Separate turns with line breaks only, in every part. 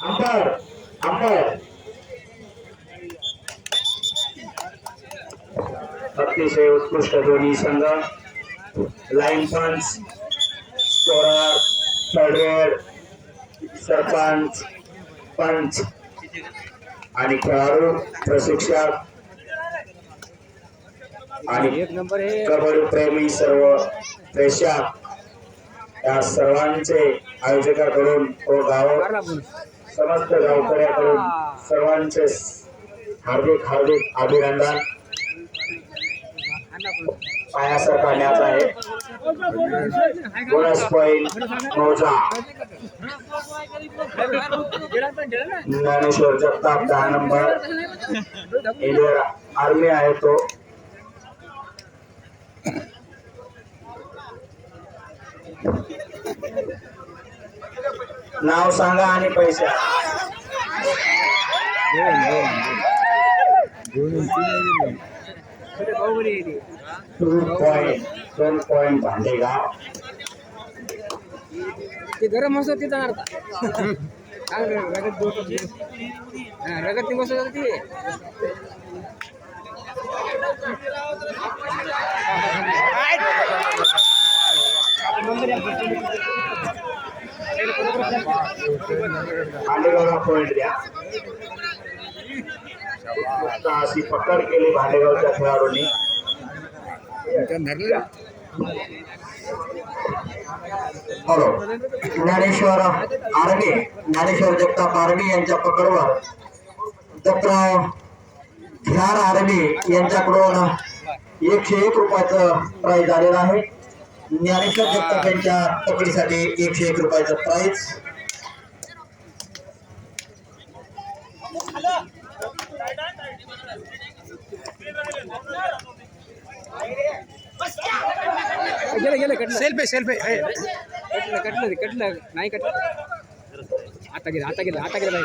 Umpire umpire अतिशय उत्कृष्ट दोन्ही संघ लाईन पंच स्कोरर थर्ड सरपंच पंच आणि खेळाडू प्रशिक्षक आणि कबड्डी प्रेमी सर्व प्रेक्षक या सर्वांचे आयोजकांकडून व गाव समस्त गावकऱ्यांकडून सर्वांचे हार्दिक हार्दिक अभिनंदन. पायासर पाण्याचा आहे बोनस पॉइंट मौजा Dnyaneshwar Jagtap 10 number Indian army आहे तो. नाव सांगा आणि पैसे. 2 पॉइंट भांडेगाव.
ते गरम असत ते जाणार रगत रगत बसत ते
भांडेगावला पॉइंट द्या. अशी पकड केली भांडेगावच्या खेळाडूंनी. Hello Dnyaneshwar army Dnyaneshwar Jagtap army यांच्या पकडवर दत्तराव बिहार आर्मी यांच्याकडून 101 रुपयाचं प्राइज आलेलं आहे. ज्ञानेश्वर जगताप यांच्या पकडीसाठी 101 रुपयाचं प्राइज.
सेल्फ कटलं नाही कटलं आता गेलं आता गेलं आता गेलं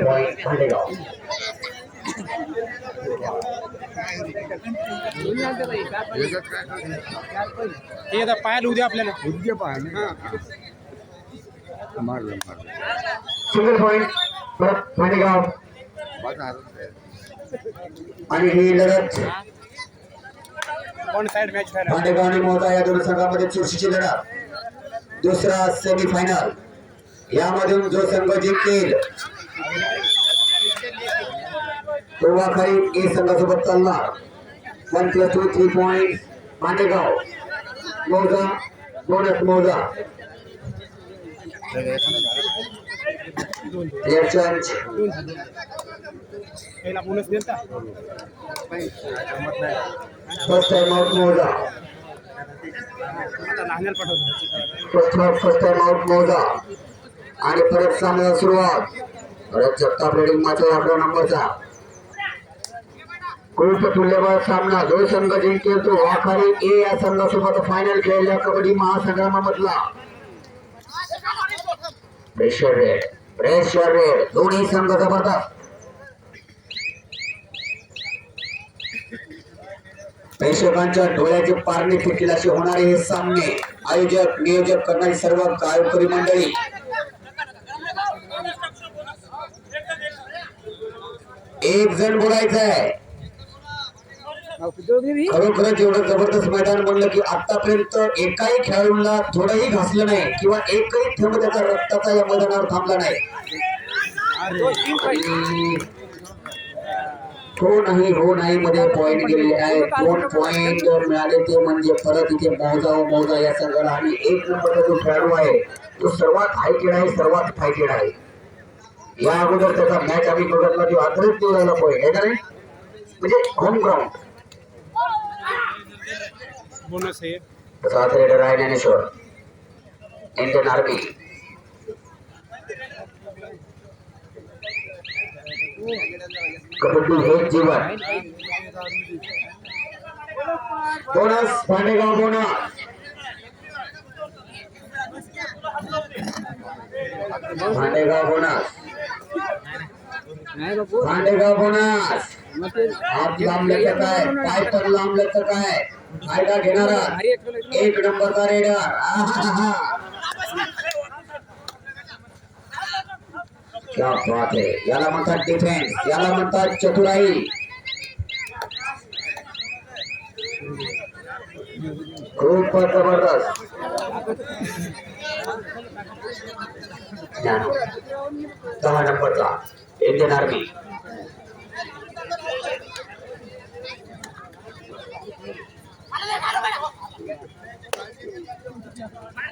भाई आता गेलं हे आता पाहायला उद्या आपल्याला उद्या पाहायला
सिंगल पॉइंट परत भांडेगाव. आणि ही लढत भांडेगाव आणि मोहता या दोन संघामध्ये चुरशीची लढत. दुसरा सेमी फायनल. यामधून जो संघ जिंकेल तो वाखारी ए संघासोबत चालणार. 1+2 3 पॉइंट भांडेगाव. मौजा बोनस मौजा. चेंज फर्स्ट टाइम आउट मौजा. फर्स्ट टाइम आउट मौजा. आणि परत सामन्याला सुरुवात. परत जगताप रेडिंग मात्र 11 नंबरचा खूप तुल्यबळ सामना. जो संघ जिंकेल तो वाखारी ए या संघासोबत फायनल खेळलेल्या कबड्डी महासंग्रामामधला प्रेशर रेड दोन्ही संघ जबरदस्त. प्रेक्षकांच्या डोळ्याचे पारणे फिरतील असे होणारे हे सामने. आयोजक नियोजक करणारी सर्व गायकरी मंडळी. एक जण बोलायचं आहे. खरोखरच एवढं जबरदस्त मैदान बनलं की आतापर्यंत एकाही खेळाडूला थोडंही घासलं नाही किंवा एकही थेंब त्याचा रक्ताचा या मैदानावर थांबला नाही. हो नाही मध्ये पॉइंट गेलेले आहेत. 2 पॉइंट मिळाले ते म्हणजे परत इथे मौजा या संघाला. आणि 1 नंबरचा जो खेळाडू आहे तो सर्वात हायटेड आहे सर्वात फायटेड आहे. या अगोदर त्याचा मॅच आम्ही बघितला तो आधीच निवडायला पॉइंट आहे का नाही म्हणजे होम ग्राउंड.
बोनस आहे
साथ रेडर आहे ज्ञानेश्वर इंडियन आर्मी. कबड्डी हे जीवन. Bonus Bhandegaon bonus. Bhandegaon bonus. Bhandegaon bonus. हात लांब लेखक आहे पाय पण लांब लेखक आहे. फायदा घेणारा 1 नंबरचा रेडर. क्या बात आहे. याला म्हणतात डिफेन्स, याला म्हणतात चतुराई. खूप जबरदस्त. ज्ञानो 10 नंबरचा इंडियन आर्मी.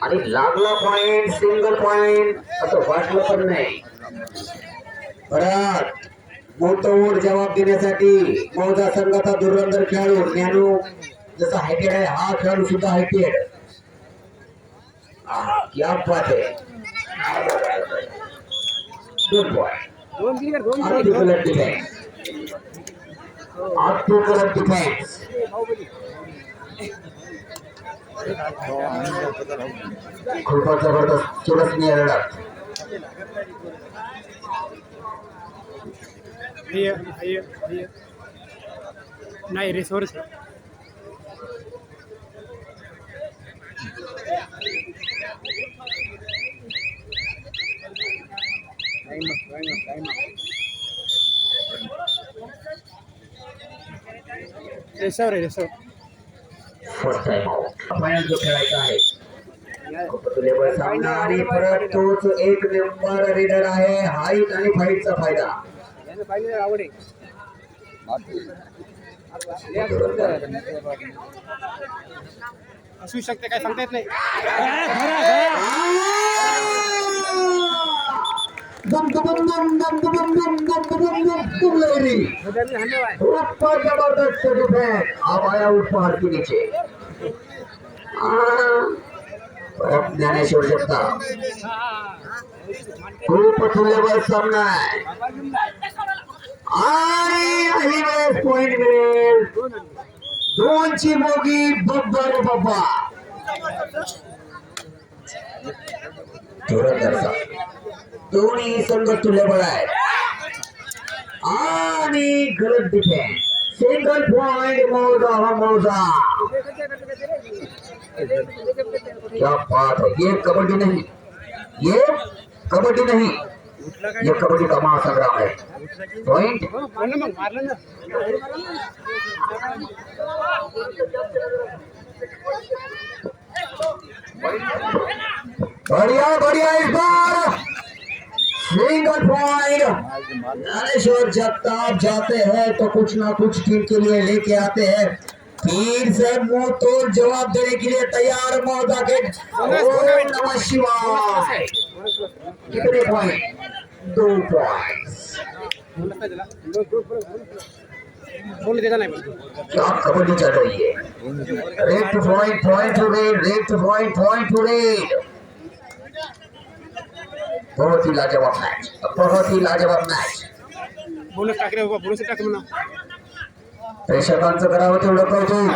आणि लागला पॉइंट, सिंगल पॉइंट असं वाटलं पण नाही. परत मोठं जबाब देण्यासाठी मौजा संघाचा धुरंधर खेळाडू ज्ञानू जसा हायटेड आहे, हा खेळाडू सुद्धा हायटेड. क्या बात है. Good boy.
दोन क्लिअर, दोन
आपली कलर डिफेन्स, आपली कलर डिफेन्स. खूपच जबरदस्त चुरसनीय लढत.
नाही रेसवर रेसवर आहे रेसवर.
First time out. फायनल जो खेळायचा आहे लेवल सामना आणि परत तोच एक नंबर रीडर आहे. हाईट आणि फाईटचा फायदा.
यांना पाहिजे आवड आहे. असू शकते काय सांगता येत नाही.
दम दम दम दम दम दम दम दम दम दम लहरी. ऊपर जबरदस्त डिफेंस. अब आया ऊपर के नीचे. परत ज्ञानेश्वर जगताप. खूप लेवल सामना आहे. आणि वेळेस पॉइंट मिळेल. दोनची मोगी बब्बर बब्बा. धुरंधरचा दोन्ही संघ तुल्यबळ आहेत. आणि गलत डिफेन्स. सिंगल पॉइंट मौजा हा मौजा. क्या बात है. ये कबड्डी नहीं, ये कबड्डी नहीं, ये कबड्डी का महासंग्राम है. पॉइंट बढ़िया बढ़िया. इस बार सिंगल पॉइंट. ज्ञानेश्वर जगताप जाते हैं तो कुछ ना कुछ टीम के लिए लेके आते हैं. फिर से मुंह तोड़ जवाब देने के लिए तैयार मौजा के. ओम नमः शिवाय. कितने पॉइंट? 2 पॉइंट.
बोल देता नहीं.
क्या कबड्डी चल रही है. Red two point, point two red, red two point, point two red. बहुत ही लाजवाब मैच, बहुत ही लाजवाब मैच.
बोनस टाक रे बाबा, बोनस टाक म्हणा.
प्रेक्षकांचं करावं तेवढं कौतुक,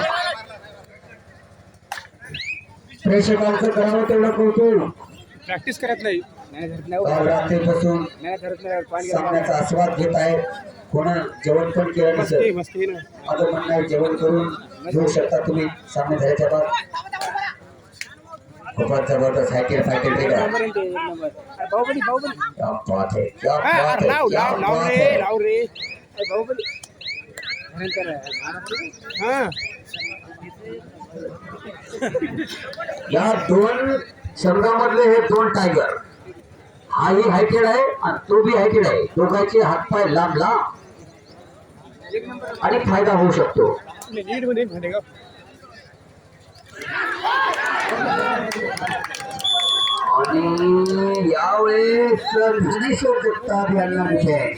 प्रेक्षकांचं करावं तेवढं कौतुक.
प्रॅक्टिस करत नाही.
काल रात्रीपासून सामन्याचा आस्वाद घेत आहेत. कोणा जेवण पण केलं नसेल. माझं म्हणणं आहे जेवण करून घेऊ शकता तुम्ही सामने झाल्याच्या बाद. खूपच जबरदस्त हायटेड फायटेड रेडर. क्या बात है, क्या बात है, क्या बात है. या दोन संघामधले हे दोन टायगर. हाही हायटेड आहे आणि तो बी हायटेड आहे. दोघांचे हातपाय लांब लांब आणि फायदा होऊ शकतो. आणि यावेळेस ज्ञानेश्वर जगताप यांना विषय.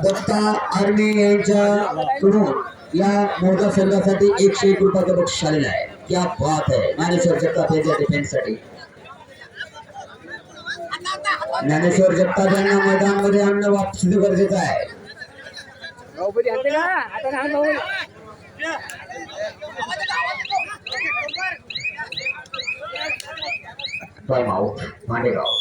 दत्ता आर्मी यांच्याकडून या मौजा संघासाठी 101 रुपयाचं बक्षीस आलेलं आहे. क्या बात आहे. ज्ञानेश्वर जगताप यांच्या डिफेन्ससाठी. ज्ञानेश्वर जगताप यांना मैदानामध्ये आणणं वापस गरजेचं आहे. Time out Mandegaon.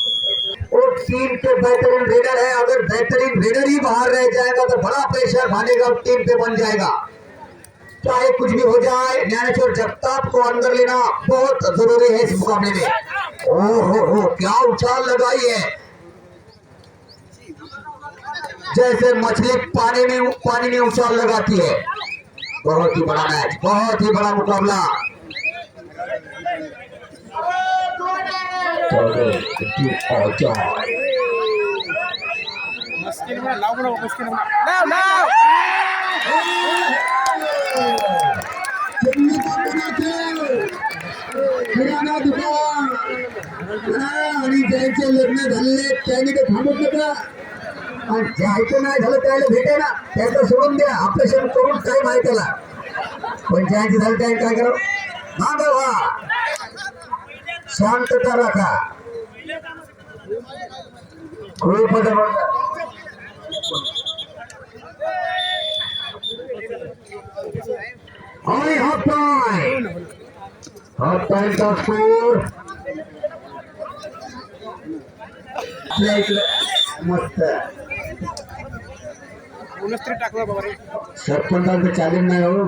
और टीम के बेहतरीन रेडर है. अगर बेहतरीन रेडर ही बाहर रह जाएगा तो बड़ा प्रेशर मांडेगांव टीम पे बन जाएगा. चाहे कुछ भी हो जाए, ज्ञानेश्वर जगताप को अंदर लेना बहुत जरूरी है इस मुकाबले में. हो क्या उछाल लगाई है, जैसे मछली पानी में उछाल लगाती है। बहुत ही बड़ा मैच, बहुत ही बड़ा मुकाबला। किराणा दुकान आणि ज्यांचे लग्न झाले त्यांनी ते थांबत नका, आणि ज्याचं नाही झालं त्याला भेटे ना, त्याचं सोडून द्या, ऑपरेशन करून काय माहिती त्याला, पण ज्यांचे झालं त्याने काय करावं, मागे व्हा, शांतता राखा. खूप आणि हाफ टाइमचा स्कोर आपल्या इकडं मस्त.
टाकला बाबा रे,
सरपंचांचं चॅलेंज नाही हो.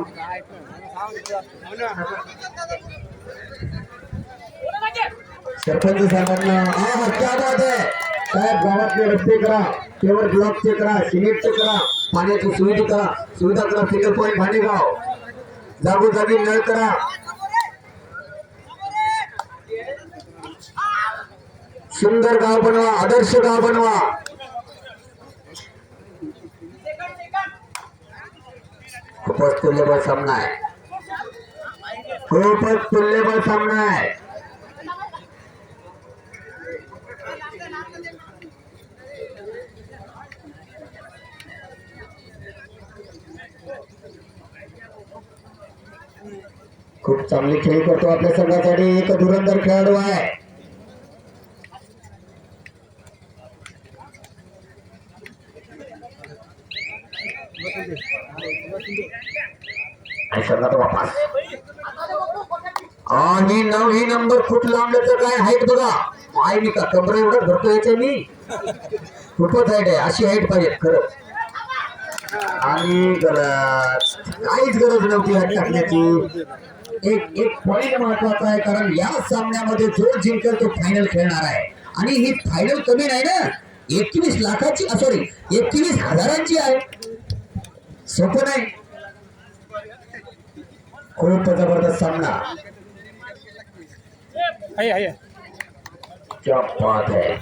सरपंच साहेबांना क्या बात आहे साहेब, गावातले रस्ते करा, केवळ ब्लॉकचे करा, सिमेंटचे करा, पाण्याची सुविधा करा, सिंगल पॉईंट भांडेगाव, जागोजागी नळ करा. सुंदर गाव बनवा, आदर्श गाव बनवा. खूपच तुल्यबळ सामना आहे, खूपच तुल्यबळ सामना आहे. खूप चांगली खेळ करतो आपल्या संघासाठी एक धुरंधर खेळाडू आहे. आणि संघात वापस आणि 9 नंबर फूट लांबल्याचं काय हाईट बघा, आई मी का कमरे एवढं धरतो याच्या मी, खूपच हाईट आहे, अशी हाईट पाहिजे खरंच. आणि काहीच गरज नव्हती हात टाकण्याची. एक पॉइंट महत्वाचा आहे, कारण या सामन्यामध्ये जो जिंकेल तो फायनल खेळणार आहे, आणि ही फायनल कमी नाही ना, 21 लाखाची, सॉरी 21,000ची आहे, सोपं नाही. खूप जबरदस्त सामना, क्या बात है.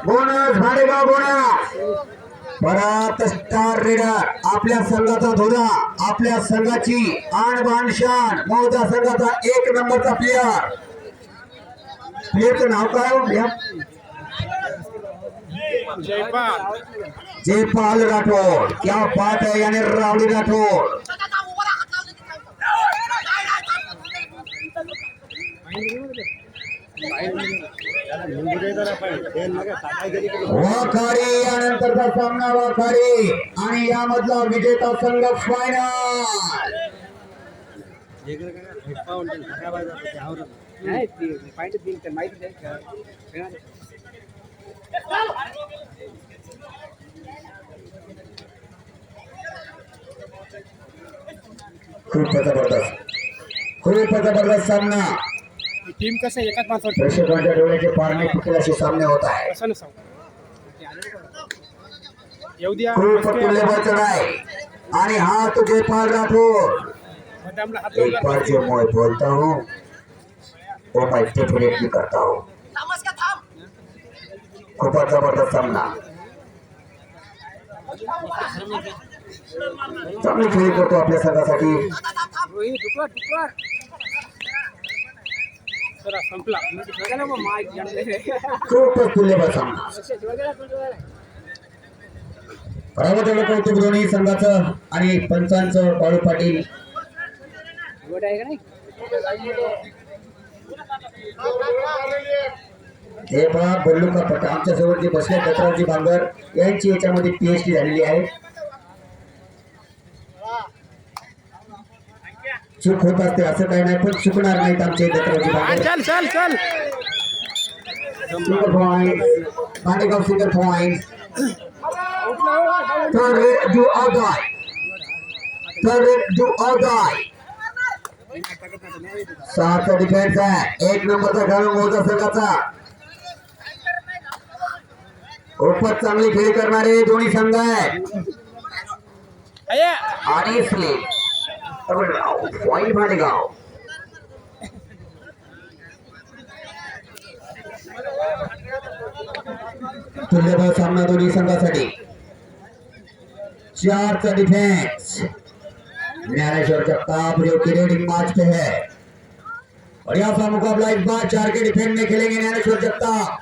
बोनस भाडेगाव, बोनस परत स्टार रेडर, आपल्या संघाचा धोरा, आपल्या संघाची आणबाण शान, मौजा संघाचा 1 नंबरचा प्लेयर. प्लेयरचं नाव काय हो? जयपाल राठोड, क्या बात है, यानी रावडी राठोड. वाखारी यानंतरचा सामना, वाखारी आणि यामधला विजेता संघ फायनल. खूप जबरदस्त सामना.
टीम कसं एकाच माणसावर
प्रेक्षकांच्या डोळ्याचे पारणे फुटेल असे सामने होत आहे. खूप तुल्यबळ चढाई आणि हा तो जयपाल राठोड. एक बार जो मैं बोलता हूँ वो मैं डेफिनेटली करता हूँ. खूपच जबरदस्त सामना, चांगली खेळी करतो आपल्या संघासाठी. खूपच तुल्यबळ सामना. रावतेला कौतुक दोन्ही संघाचं आणि पंचांचं. बाळू पाटील हे पहा, बल्लू का पट्टा आमच्या जवळ जे बसले दत्तरावजी बांगर यांची याच्यामध्ये PhD झालेली आहे. चूक होत असते असं काही नाही, पण चुकणार नाहीत आमचे दत्तरावजी बांगर.
चल चल चल,
single point Bhandegaon, single point. Turn it, do or die. Turn it, do or die. 7चा डिफेन्स आहे, 1 नंबरचा खेळाडू मौजा संघाचा. खूपच चांगली खेळ करणारे दोन्ही संघ आहे आणि स्लिप पॉइंट भाडेगाव. तुल्यबळ सामना दोन्ही संघासाठी. 4चा डिफेंस ज्ञानेश्वर जगताप जो की रीडिंग मार्च पे है और यहाँ का मुकाबला इस बार 4 के डिफेंस में खेलेंगे ज्ञानेश्वर जगताप.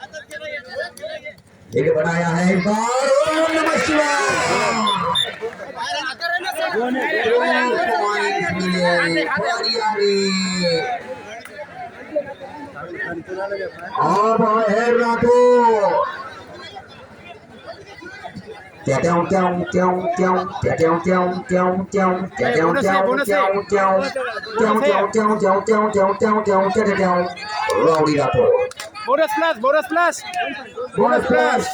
एक बनाया है इस बार. ओम नमः शिवाय. अब है रातो Rowdy Rathore.
Bonus plus
bonus plus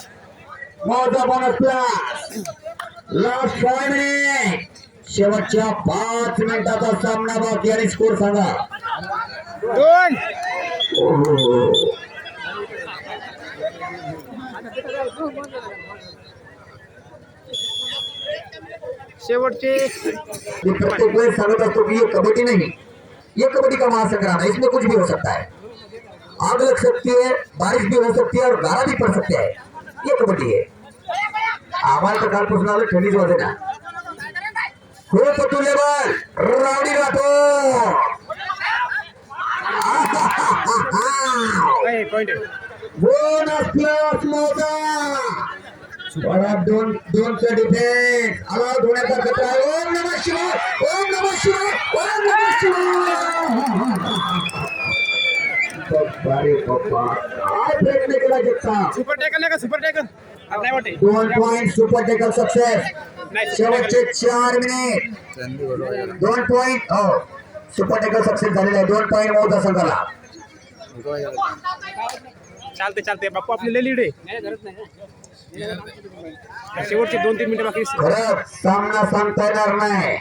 मौजा बोनस प्लस. Last 5 minute. शेवटच्या 5 मिनिटाचा सामना बाकी आणि स्कोर सांगा.
2. शेवटचे.
प्रत्येक वेळ सांगत असतो की ये कबड्डी नहीं, ये कबड्डी का महासंग्राम है, इसमें कुछ भी हो सकता है. आग लग सकती है, बारिश भी हो सकती है और गारा भी पड़ सकता है. ये कबड्डी है. आम्हाला तर कालपासून आलं थंडीच वाजते ना. खूप तुल्यबळ रावडी राठोड. बोनस प्लस मौजा. दोनचं डिफेन्स अलाउड होण्याचा खतरा आहे. ओम नमः शिवाय. ओम नमः शिवाय. ओम नमः शिवाय. अरे बाबा काय प्रयत्न केला जगताप.
सुपर टॅकल नाही का? सुपर टॅकल नाही वाटते.
2 पॉइंट सुपर टॅकल सक्सेस. शेवटचे 4 मिनिट. 2 पॉइंट हो सुपर टॅकल सक्सेस झालेला आहे. 2 पॉइंट मौजा संघाला.
चालते बापू आपली लीड आहे. शेवटचे 2-3 मिनिटं बाकी.
खरंच सामना सांगता येणार नाही.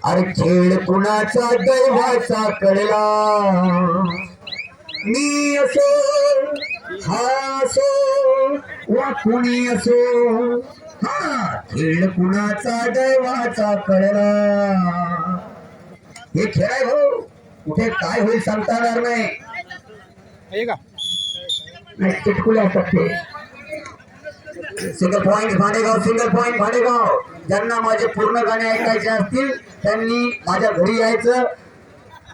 अरे खेळ कुणाचा दैवाचा कळला. मी असो हा असो वा कुणी असो, हा खेळ कुणाचा दैवाचा कळला. हे खेळ आहे हो, कुठे काय होईल सांगता येणार नाही.
का
चिटकुले असतात ते. Single point Bhadegaon. Single point Bhadegaon. ज्यांना माझे पूर्ण गाणे ऐकायचे असतील त्यांनी माझ्या घरी यायचं.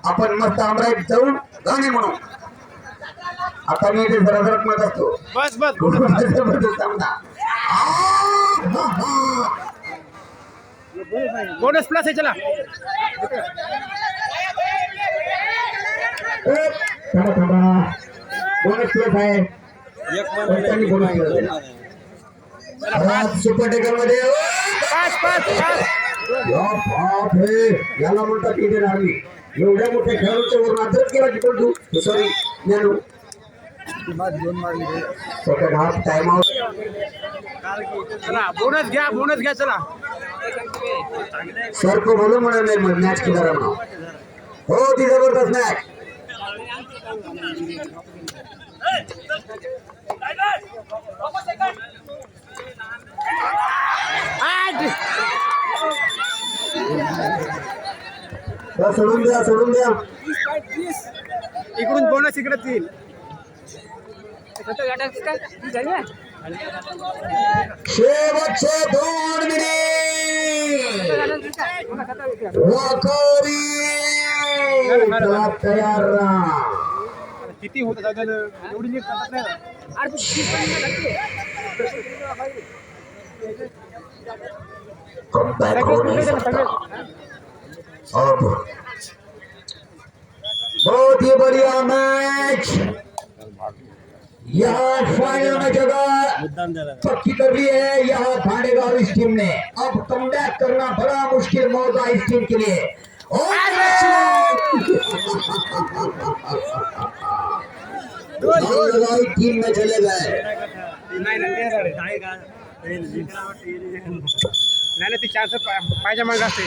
आपण मस्त आमराईत जाऊ गाणे म्हणू. आता मी इथे जरा जरा म्हणत असतो.
बस
सामना
बोनस प्लस आहे. चला
थांबा. बोनस प्लस आहे. बोनस प्लस सुपर टेकर मध्ये. बाप हे याला म्हणतात इंडियन आर्मी. एवढ्या मोठ्या खेळाडूच्या वरून आदरच केला की पण तू sorry Dnyanu. Second half time out.
चला बोनस घ्या चला.
सर को बोलो म्हणे मॅच किधर आहे म्हणून. हो ती जबरदस्त मॅच. सोडून द्या.
इकडून बोनस इकडेच येईल.
शेवटचे 2 मिनिट. तयार राहा.
किती होत एवढी नीट करतात नाही.
कम बैक हो नहीं सकता. अब बहुत ही बढ़िया मैच. यहाँ फाइनल में जगह पक्की कर ली है यहाँ भाडेगाव इस टीम ने. अब कमबैक करना बड़ा मुश्किल मौका इस टीम के लिए. टीम में चले गए.
नाही ती 4 पाहिजे मग असते.